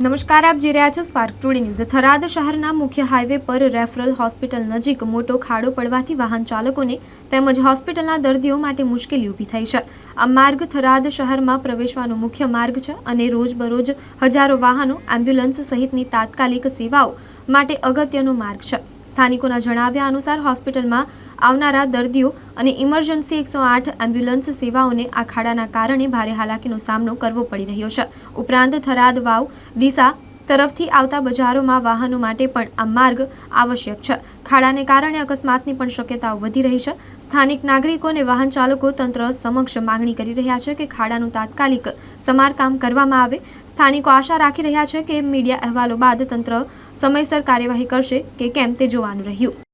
નમસ્કાર, આપ જોઈ રહ્યા છો સ્પાર્ક ટુડે ન્યૂઝ। થરાદ શહેરના મુખ્ય હાઈવે પર રેફરલ હોસ્પિટલ નજીક મોટો ખાડો પડવાથી વાહન ચાલકોને તેમજ હોસ્પિટલના દર્દીઓ માટે મુશ્કેલી ઊભી થઈ છે। આ માર્ગ થરાદ શહેરમાં પ્રવેશવાનો મુખ્ય માર્ગ છે અને રોજબરોજ હજારો વાહનો, એમ્બ્યુલન્સ સહિતની તાત્કાલિક સેવાઓ માટે અગત્યનો માર્ગ છે। સ્થાનિકોના જણાવ્યા અનુસાર હોસ્પિટલમાં આવનારા દર્દીઓ અને ઇમરજન્સી 108 એમ્બ્યુલન્સ સેવાઓને આ ખાડાના કારણે ભારે હાલાકીનો સામનો કરવો પડી રહ્યો છે। ઉપરાંત થરાદ વાવ ડીસા તરફથી આવતા બજારોમાં વાહનો માટે પણ આ માર્ગ આવશ્યક છે। ખાડાને કારણે અકસ્માતની પણ શક્યતાઓ વધી રહી છે। સ્થાનિક નાગરિકો અને વાહન ચાલકો તંત્ર સમક્ષ માંગણી કરી રહ્યા છે કે ખાડાનું તાત્કાલિક સમારકામ કરવામાં આવે। સ્થાનિકો આશા રાખી રહ્યા છે કે મીડિયા અહેવાલો બાદ તંત્ર સમયસર કાર્યવાહી કરશે કે કેમ તે જોવાનું રહ્યું।